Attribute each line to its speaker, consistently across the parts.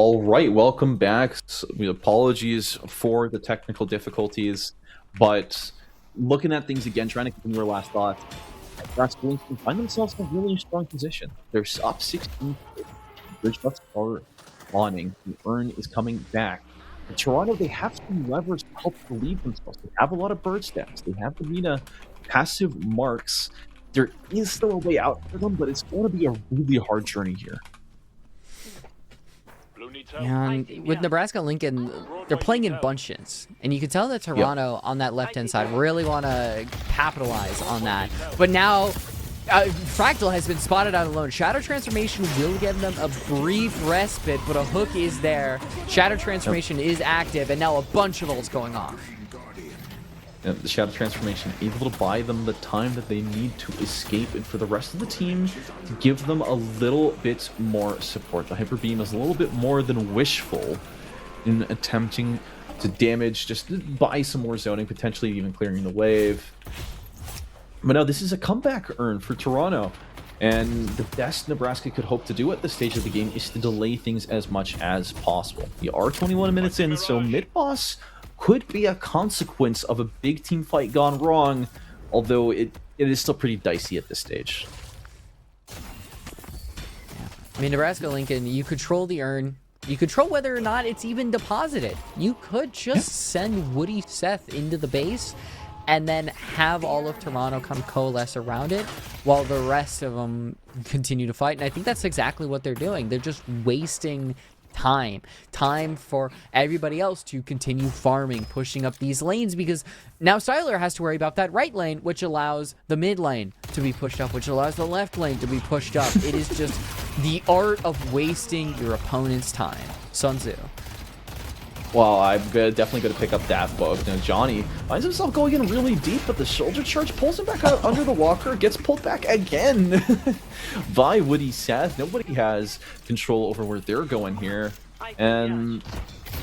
Speaker 1: All right, welcome back. Apologies for the technical difficulties, but looking at things again, trying to continue our last thoughts, Nebraska Lincoln find themselves in a really strong position. They're up 16. Bridge buffs are spawning. The Urn is coming back. In Toronto, they have some levers to help relieve themselves. They have a lot of bird stats. They have the Mina passive marks. There is still a way out for them, but it's going to be a really hard journey here.
Speaker 2: And with Nebraska Lincoln, they're playing in bunches, and you can tell that Toronto on that left-hand side really want to capitalize on that. But now, Fractal has been spotted out alone. Shadow Transformation will give them a brief respite, but a hook is there. Shadow Transformation is active, and now a bunch of ults going off.
Speaker 1: The Shadow Transformation able to buy them the time that they need to escape, and for the rest of the team to give them a little bit more support. The Hyper Beam is a little bit more than wishful in attempting to damage, just buy some more zoning, potentially even clearing the wave. But no, this is a comeback Urn for Toronto, and the best Nebraska could hope to do at this stage of the game is to delay things as much as possible. We are 21 minutes in, so mid-boss could be a consequence of a big team fight gone wrong, although it is still pretty dicey at this stage.
Speaker 2: I mean, Nebraska Lincoln, you control the Urn. You control whether or not it's even deposited. You could just send Woody Seth into the base and then have all of Toronto come coalesce around it while the rest of them continue to fight. And I think that's exactly what they're doing. They're just wasting time for everybody else to continue farming, pushing up these lanes, because now Styler has to worry about that right lane, which allows the mid lane to be pushed up, which allows the left lane to be pushed up. It is just the art of wasting your opponent's time. Sun Tzu.
Speaker 1: Well, I'm definitely going to pick up that book. Now, Johnny finds himself going in really deep, but the shoulder charge pulls him back out under the walker, gets pulled back again by Woody Seth. Nobody has control over where they're going here. And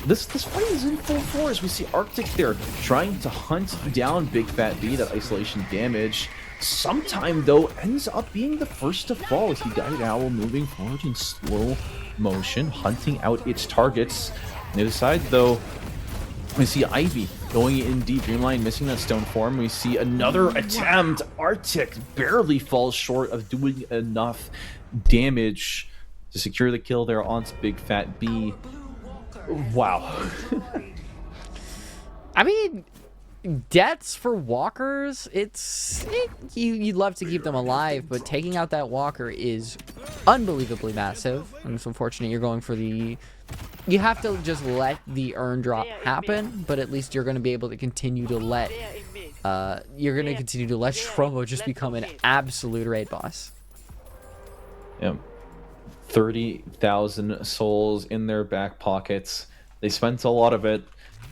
Speaker 1: this fight is in full force. We see Arctic there trying to hunt down Big Fat B, that isolation damage. Sometime, though, ends up being the first to fall as he Guided Owl moving forward in slow motion, hunting out its targets. On the other side, though, we see Ivy going in deep. Dreamline missing that stone form. We see another attempt. Arctic barely falls short of doing enough damage to secure the kill there on Big Fat B. Wow.
Speaker 2: I mean, deaths for walkers, you'd love to keep them alive, but taking out that walker is unbelievably massive. And it's unfortunate you're going for the... You have to just let the Urn drop happen, but at least you're going to be able to continue to let Shromo just become an absolute raid boss.
Speaker 1: Yeah. 30,000 souls in their back pockets. They spent a lot of it.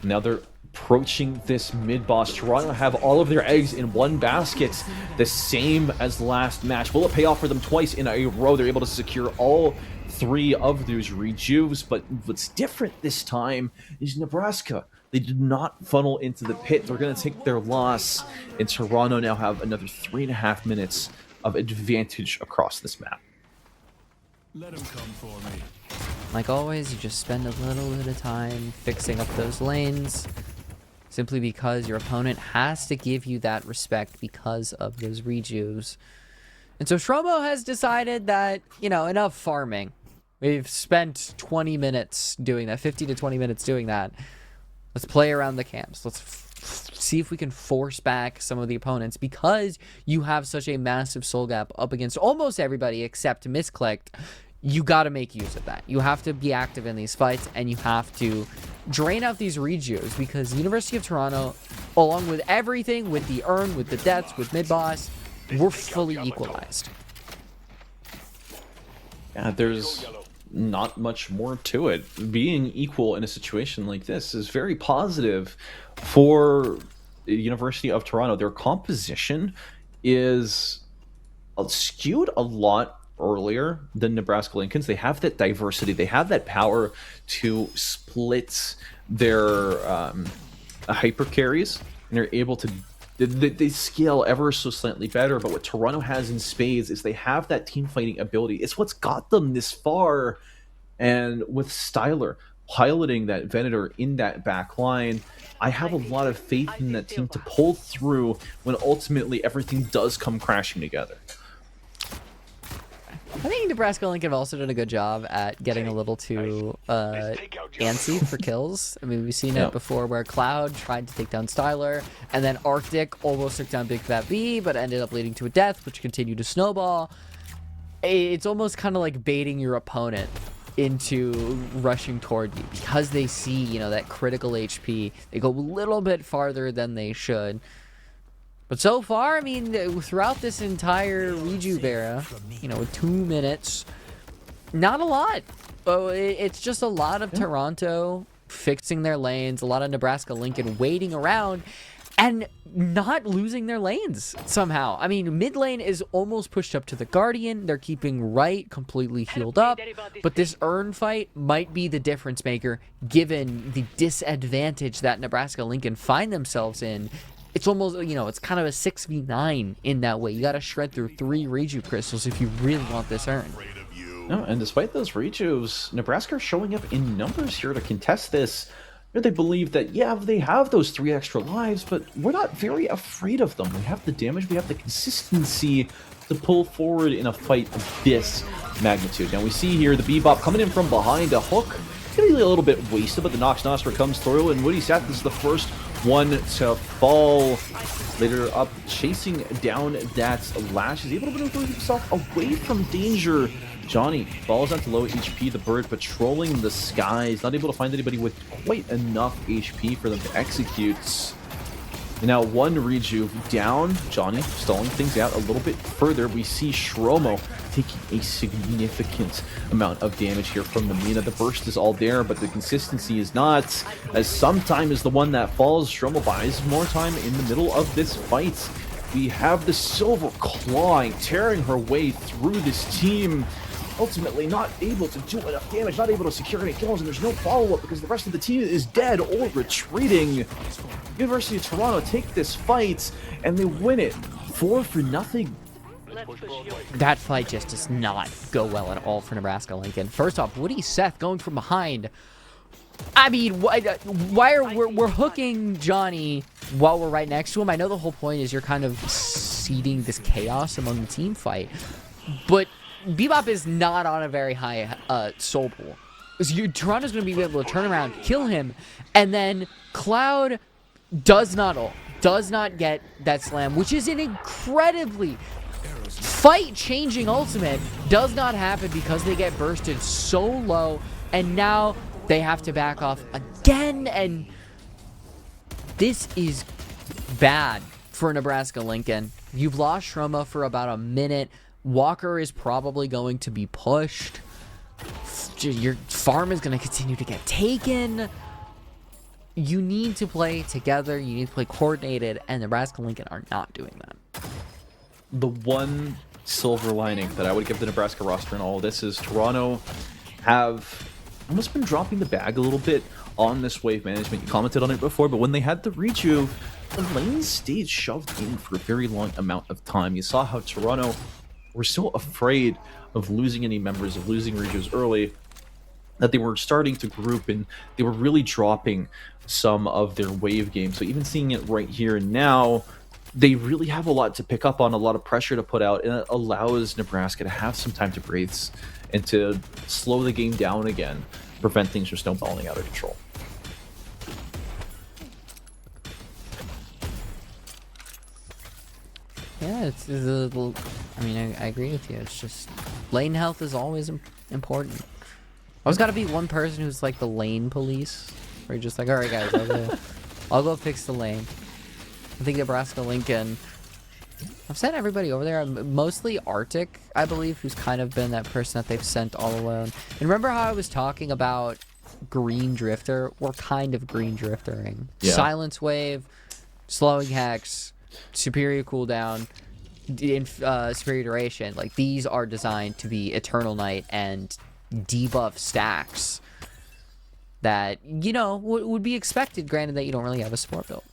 Speaker 1: Now they're approaching this mid-boss. Toronto have all of their eggs in one basket, the same as last match. Will it pay off for them twice in a row? They're able to secure all three of those rejuves, but what's different this time is Nebraska. They did not funnel into the pit. They're going to take their loss, and Toronto now have another 3.5 minutes of advantage across this map.
Speaker 3: Let him come for me.
Speaker 2: Like always, you just spend a little bit of time fixing up those lanes, simply because your opponent has to give you that respect because of those rejuves. And so Shromo has decided that, enough farming. We've spent 20 minutes doing that, 50 to 20 minutes doing that. Let's play around the camps. Let's see if we can force back some of the opponents, because you have such a massive soul gap up against almost everybody except Misclicked. You got to make use of that. You have to be active in these fights, and you have to drain out these rejuves, because University of Toronto, along with everything, with the Urn, with the deaths, with mid-boss, we're fully equalized.
Speaker 1: Yeah, there's not much more to it. Being equal in a situation like this is very positive for the University of Toronto. Their composition is skewed a lot earlier than Nebraska Lincoln's. They have that diversity. They have that power to split their hyper carries, and they're able to they scale ever so slightly better. But what Toronto has in spades is they have that team fighting ability. It's what's got them this far And with Styler piloting that Venator in that back line, I have a lot of faith in that team to pull through when ultimately everything does come crashing together.
Speaker 2: I think Nebraska Lincoln have also done a good job at getting a little too antsy for kills. I mean, we've seen it before where Cloud tried to take down Styler, and then Arctic almost took down Big Fat B, but ended up leading to a death, which continued to snowball. It's almost kind of like baiting your opponent into rushing toward you because they see, you know, that critical HP. They go a little bit farther than they should. But so far, I mean, throughout this entire Rejuve era, you know, 2 minutes, not a lot. Oh, it's just a lot of Toronto fixing their lanes, a lot of Nebraska Lincoln waiting around and not losing their lanes somehow. I mean, mid lane is almost pushed up to the Guardian. They're keeping right completely healed up. But this Urn fight might be the difference maker given the disadvantage that Nebraska Lincoln find themselves in. It's almost, you know, it's kind of a 6v9 in that way. You got to shred through 3 Reju crystals if you really want this Urn.
Speaker 1: No, and despite those Rejuves, Nebraska are showing up in numbers here to contest this. They believe that, yeah, they have those 3 extra lives, but we're not very afraid of them. We have the damage, we have the consistency to pull forward in a fight of this magnitude. Now we see here the Bebop coming in from behind, a hook. It's going to be a little bit wasted, but the Nox Nostra comes through, and Woody Seth is the first one to fall. Later up, chasing down that Lash, is able to maneuver himself away from danger. Johnny falls onto low HP, the bird patrolling the skies, not able to find anybody with quite enough HP for them to execute. And now 1 Rejuve down. Johnny stalling things out a little bit further. We see Shromo taking a significant amount of damage here from the Mina. The burst is all there, but the consistency is not, as Sometime is the one that falls. Shromo buys more time in the middle of this fight. We have the Silver clawing, tearing her way through this team. Ultimately not able to do enough damage, not able to secure any kills, and there's no follow-up because the rest of the team is dead or retreating. University of Toronto take this fight, and they win it 4-0.
Speaker 2: That fight just does not go well at all for Nebraska Lincoln. First off, Woody Seth going from behind. I mean, why are we're hooking Johnny while we're right next to him? I know the whole point is you're kind of seeding this chaos among the team fight, but Bebop is not on a very high soul pool. Toronto's going to be able to turn around, kill him, and then Cloud does not get that slam, which is an incredibly fight-changing ultimate. Does not happen because they get bursted so low, and now they have to back off again, and this is bad for Nebraska Lincoln. You've lost Shroma for about a minute. Walker is probably going to be pushed. Your farm is going to continue to get taken. You need to play together. You need to play coordinated, and Nebraska Lincoln are not doing that.
Speaker 1: The one silver lining that I would give the Nebraska roster in all of this is Toronto have almost been dropping the bag a little bit on this wave management. You commented on it before, but when they had the Rejuve, the lanes stayed shoved in for a very long amount of time. You saw how Toronto were so afraid of losing any members, of losing Rejuves early, that they were starting to group and they were really dropping some of their wave games. So even seeing it right here and now, they really have a lot to pick up on, a lot of pressure to put out, and it allows Nebraska to have some time to breathe and to slow the game down again, prevent things from snowballing out of control.
Speaker 2: Yeah, it's a little, I mean, I agree with you. It's just lane health is always important. Always got to be one person who's like the lane police, where you're just like, all right, guys, I'll go fix the lane. I think Nebraska Lincoln, I've sent everybody over there, mostly Arctic, I believe, who's kind of been that person that they've sent all alone. And remember how I was talking about Green Drifter? We're kind of Green Driftering.
Speaker 1: Yeah.
Speaker 2: Silence Wave, Slowing Hex, Superior Cooldown, Superior Duration. Like, these are designed to be Eternal Night and debuff stacks that, you know, would be expected, granted that you don't really have a support build.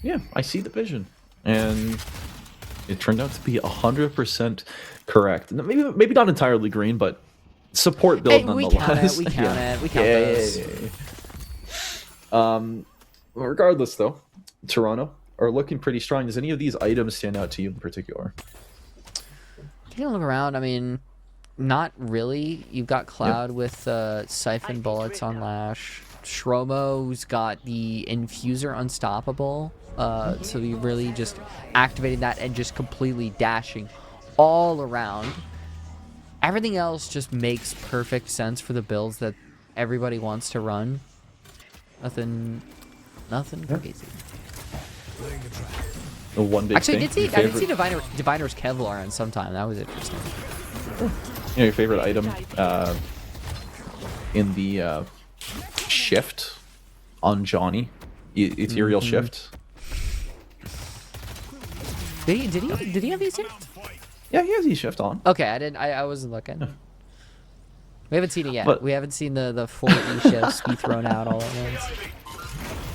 Speaker 1: Yeah, I see the vision, and it turned out to be 100% correct. Maybe not entirely green, but support build
Speaker 2: Hey, we
Speaker 1: nonetheless.
Speaker 2: count it. We count
Speaker 1: Yeah.
Speaker 2: it. We count
Speaker 1: Yeah,
Speaker 2: those.
Speaker 1: yeah, yeah. Regardless, though, Toronto are looking pretty strong. Does any of these items stand out to you in particular?
Speaker 2: Taking a look around, I mean, not really. You've got Cloud with Siphon Bullets on Lash. Shromo's got the Infuser Unstoppable. So you really just activating that and just completely dashing all around. Everything else just makes perfect sense for the builds that everybody wants to run. Nothing crazy.
Speaker 1: The one big
Speaker 2: Actually,
Speaker 1: thing.
Speaker 2: I did see Diviner's Kevlar on sometime. That was interesting.
Speaker 1: Your favorite item in the shift on Johnny, ethereal shift.
Speaker 2: Did he have these here?
Speaker 1: Yeah, he has his shift on.
Speaker 2: Okay, I wasn't looking. We haven't seen it yet.
Speaker 1: But-
Speaker 2: We haven't seen the 4 E shifts be thrown out all at once.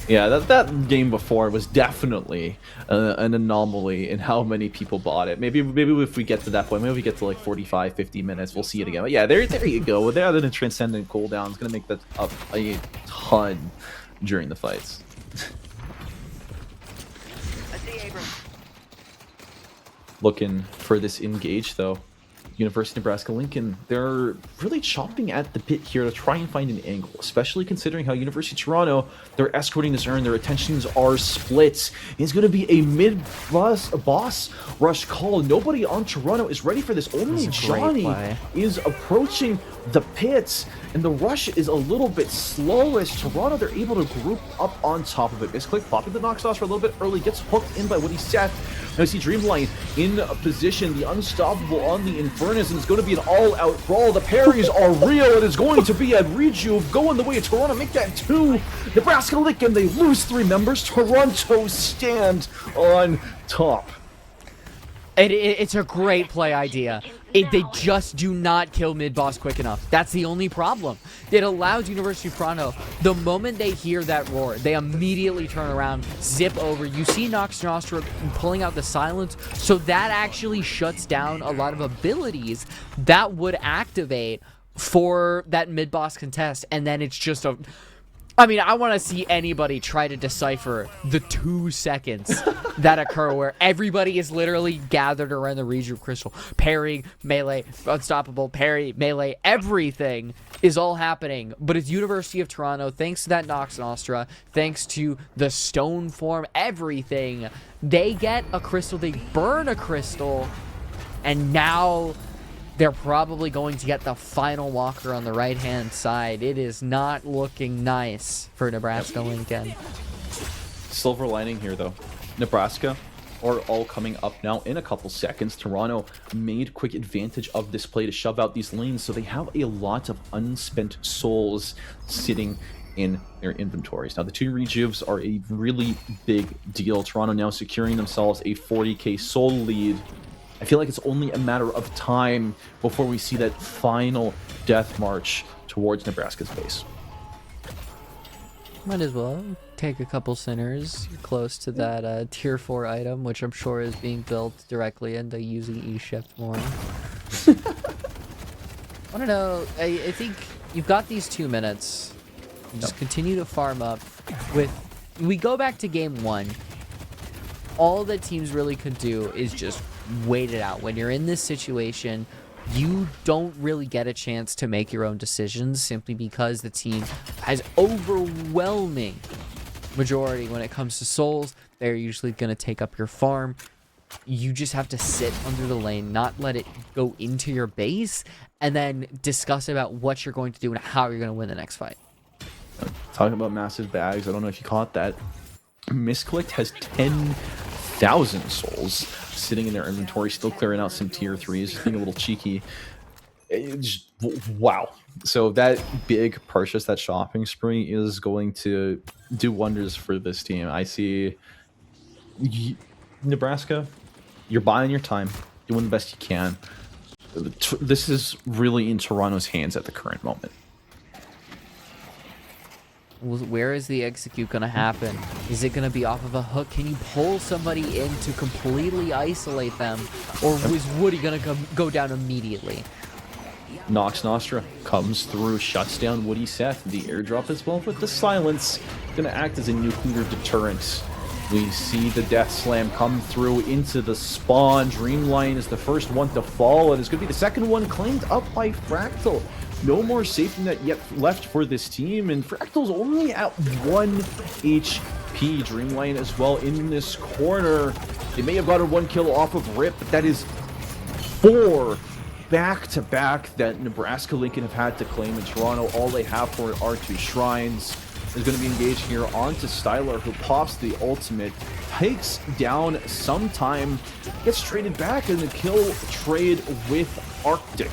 Speaker 1: Yeah, that game before was definitely an anomaly in how many people bought it. Maybe if we get to that point, maybe we get to like 45, 50 minutes, we'll see it again. But yeah, there you go. There, the transcendent cooldown is gonna make that up a ton during the fights. Looking for this engage though. University of Nebraska-Lincoln, they're really chomping at the bit here to try and find an angle, especially considering how University of Toronto, they're escorting this earn, their attentions are split. It's going to be a mid-boss rush call. Nobody on Toronto is ready for this. Only Johnny is approaching the pits, and the rush is a little bit slow as Toronto, they're able to group up on top of it. Misclick popping the Noxos for a little bit early, gets hooked in by Woody Seth. Now we see Dreamlight in position, the Unstoppable on the Infernus, and it's going to be an all-out brawl. The parries are real. It is going to be a rejuve going the way of Toronto. Make that 2. Nebraska-Lincoln, they lose 3 members. Toronto stand on top.
Speaker 2: It's a great play idea. They just do not kill mid-boss quick enough. That's the only problem. It allows University of Toronto, the moment they hear that roar, they immediately turn around, zip over. You see Nox Nostra pulling out the silence, so that actually shuts down a lot of abilities that would activate for that mid-boss contest, and then it's just a... I mean, I want to see anybody try to decipher the 2 seconds that occur where everybody is literally gathered around the Rejuve Crystal. Parry, melee, unstoppable, parry, melee, everything is all happening. But it's University of Toronto, thanks to that Nox Nostra, thanks to the stone form, everything. They get a crystal, they burn a crystal, and now... they're probably going to get the final walker on the right-hand side. It is not looking nice for Nebraska-Lincoln.
Speaker 1: Silver lining here, though. Nebraska are all coming up now in a couple seconds. Toronto made quick advantage of this play to shove out these lanes, so they have a lot of unspent souls sitting in their inventories. Now, the 2 rejuves are a really big deal. Toronto now securing themselves a 40k soul lead. I feel like it's only a matter of time before we see that final death march towards Nebraska's base.
Speaker 2: Might as well take a couple sinners close to that tier 4 item, which I'm sure is being built directly into using E-Shift more. I don't know. I think you've got these 2 minutes. Just continue to farm up. We go back to game 1. All that teams really could do is just wait it out. When you're in this situation, you don't really get a chance to make your own decisions simply because the team has overwhelming majority when it comes to souls. They're usually going to take up your farm. You just have to sit under the lane, not let it go into your base, and then discuss about what you're going to do and how you're going to win the next fight.
Speaker 1: Talking about massive bags, I don't know if you caught that. Misclicked has 10,000 souls sitting in their inventory, still clearing out some tier 3s, just being a little cheeky. Wow. So that big purchase, that shopping spree, is going to do wonders for this team. I see Nebraska, you're buying your time, doing the best you can. This is really in Toronto's hands at the current moment.
Speaker 2: Where is the execute going to happen? Is it going to be off of a hook? Can you pull somebody in to completely isolate them? Or is Woody going to go down immediately?
Speaker 1: Nox Nostra comes through, shuts down Woody Seth. The airdrop as well with the silence, going to act as a nuclear deterrent. We see the Death Slam come through into the spawn. Dreamline is the first one to fall, and it's going to be the second one claimed up by Fractal. No more safety net yet left for this team, and Fractal's only at 1 HP. Dreamline as well in this corner. They may have gotten 1 kill off of Rip, but that is 4 back-to-back that Nebraska Lincoln have had to claim in Toronto. All they have for it are 2 shrines. Is going to be engaged here onto Styler, who pops the ultimate, takes down Sometime, gets traded back in the kill trade with Arctic.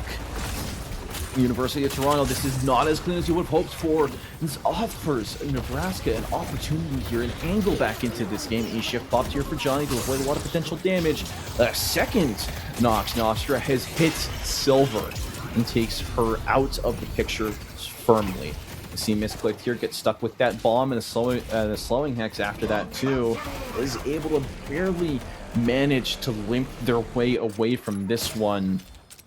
Speaker 1: University of Toronto, this is not as clean as you would have hoped for. This offers Nebraska an opportunity here, an angle back into this game. E-shift popped here for Johnny to avoid a lot of potential damage. A second Nox Nostra has hit Silver and takes her out of the picture firmly. You see Misclicked here, get stuck with that bomb and a slowing hex after that too. Is able to barely manage to limp their way away from this one.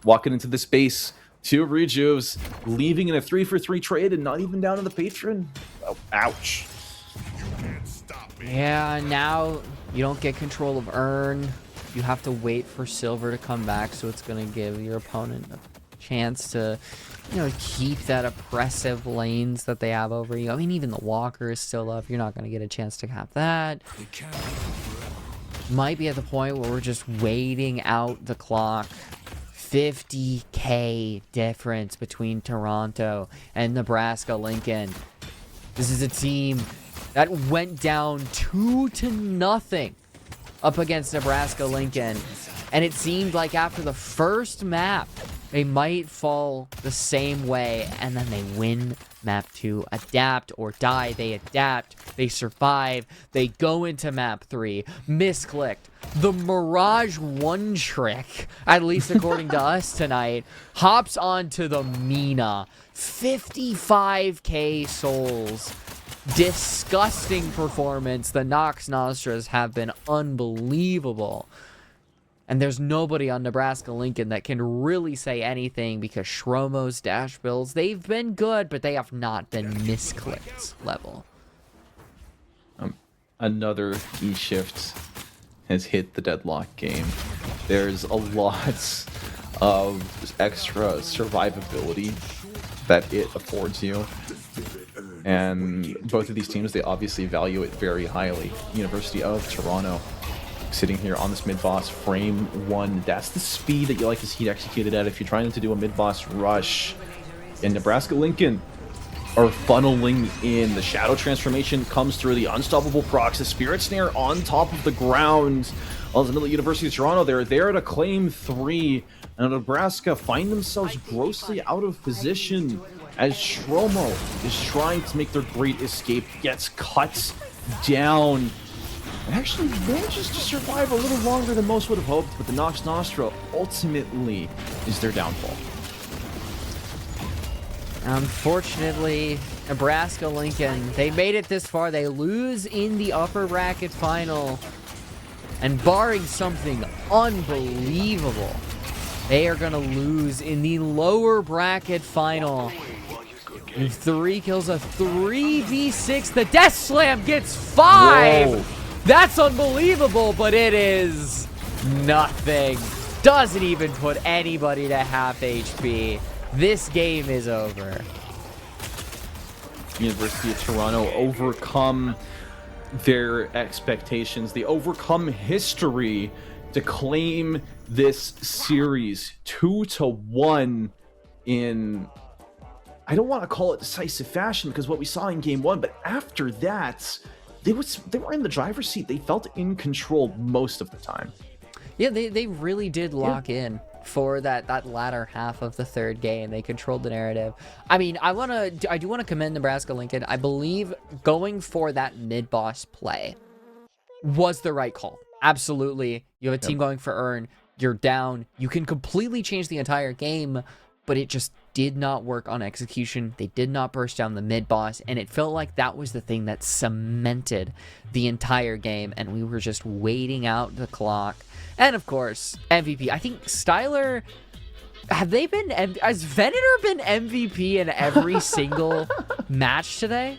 Speaker 1: Walking into the space, 2 rejuves, leaving in a 3-for-3 trade and not even down to the patron. Oh, ouch.
Speaker 2: Yeah, now you don't get control of Urn. You have to wait for Silver to come back, so it's going to give your opponent a chance to, you know, keep that oppressive lanes that they have over you. I mean, even the Walker is still up. You're not going to get a chance to cap that. Might be at the point where we're just waiting out the clock. 50k difference between Toronto and Nebraska Lincoln. This is a team that went down 2-0 up against Nebraska Lincoln, and it seemed like after the first map they might fall the same way, and then they win map 2. Adapt or die. They adapt, they survive, they go into map 3. Misclicked. The Mirage 1 trick, at least according to us tonight, hops onto the Mina. 55k souls. Disgusting performance. The Nox Nostras have been unbelievable. And there's nobody on Nebraska Lincoln that can really say anything because Shromo's dash builds, they've been good, but they have not been Misclicked level.
Speaker 1: Another E-shift has hit the deadlock game. There's a lot of extra survivability that it affords you. And both of these teams, they obviously value it very highly. University of Toronto sitting here on this mid-boss frame 1. That's the speed that you like to see it executed at if you're trying to do a mid-boss rush. And Nebraska Lincoln are funneling in. The Shadow Transformation comes through. The Unstoppable procs. The Spirit Snare on top of the ground. Ultimately, University of Toronto, they're there to claim 3. And Nebraska find themselves grossly out of position as Shromo is trying to make their great escape. Gets cut down. And actually manages to survive a little longer than most would have hoped, but the Nox Nostra ultimately is their downfall.
Speaker 2: Unfortunately, Nebraska Lincoln, they made it this far. They lose in the upper bracket final. And barring something unbelievable, they are going to lose in the lower bracket final. And 3 kills, a 3v6. The Death Slam gets 5.
Speaker 1: Whoa.
Speaker 2: That's unbelievable, but it is nothing. Doesn't even put anybody to half HP. This game is over.
Speaker 1: University of Toronto overcome their expectations. They overcome history to claim this series 2-1 in, I don't want to call it decisive fashion because what we saw in game 1, but after that, they were in the driver's seat. They felt in control most of the time.
Speaker 2: Yeah, they really did lock in for that latter half of the third game. They controlled the narrative. I mean, I do want to commend Nebraska Lincoln. I believe going for that mid-boss play was the right call. Absolutely. You have a team going for Urn. You're down. You can completely change the entire game, but it just did not work on execution. They did not burst down the mid-boss, and it felt like that was the thing that cemented the entire game, and we were just waiting out the clock. And of course, MVP. I think Styler Has Venator been MVP in every single match today?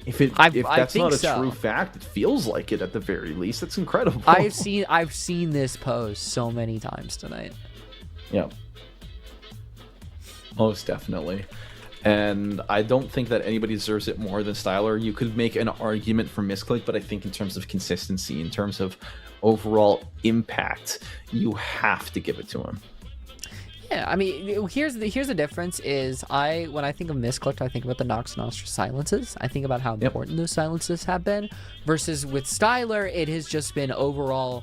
Speaker 1: If
Speaker 2: I
Speaker 1: that's
Speaker 2: think
Speaker 1: not a
Speaker 2: so.
Speaker 1: true fact, it feels like it at the very least. That's incredible.
Speaker 2: I've seen this post so many times tonight.
Speaker 1: Yeah. Most definitely. And I don't think that anybody deserves it more than Styler. You could make an argument for Misclick, but I think in terms of consistency, in terms of overall impact, you have to give it to him.
Speaker 2: Yeah, I mean, here's the difference is when I think of Misclicked, I think about the Nox Nostra silences. I think about how important those silences have been. Versus with Styler, it has just been overall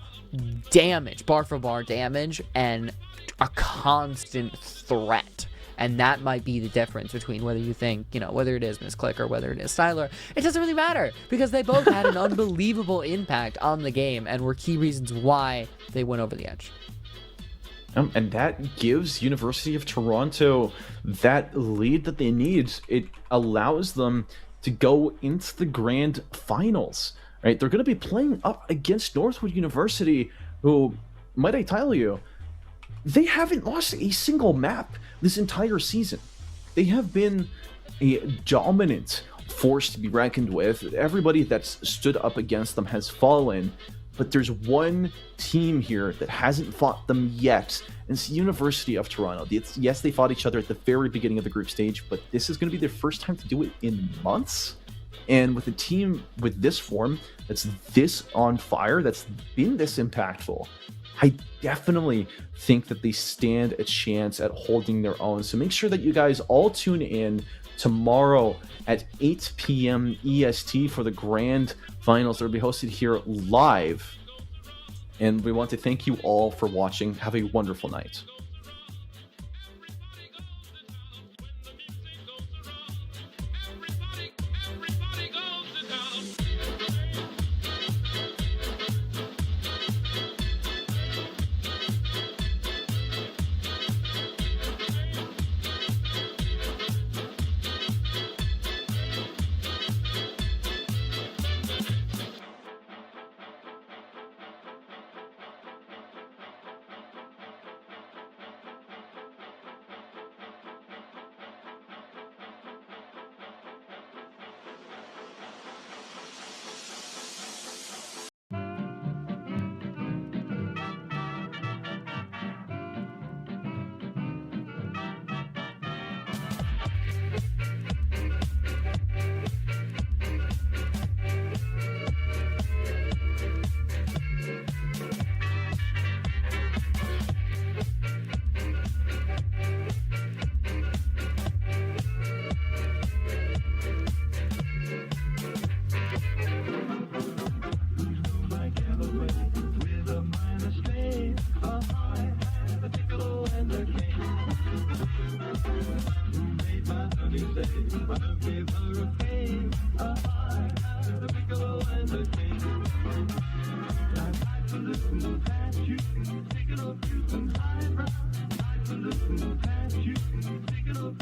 Speaker 2: damage, bar for bar damage, and a constant threat. And that might be the difference between whether you think, whether it is Misclick or whether it is Styler. It doesn't really matter because they both had an unbelievable impact on the game and were key reasons why they went over the edge.
Speaker 1: And that gives University of Toronto that lead that they need. It allows them to go into the grand finals, right? They're going to be playing up against Northwood University, who, might I tell you, they haven't lost a single map this entire season. They have been a dominant force to be reckoned with. Everybody that's stood up against them has fallen. But there's one team here that hasn't fought them yet, and it's University of Toronto. Yes, they fought each other at the very beginning of the group stage, but this is going to be their first time to do it in months. And with a team with this form, that's this on fire, that's been this impactful, I definitely think that they stand a chance at holding their own. So make sure that you guys all tune in tomorrow at 8 p.m. EST for the grand finals that will be hosted here live. And we want to thank you all for watching. Have a wonderful night.
Speaker 4: Take it off,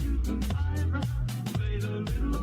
Speaker 4: you can hide, play the little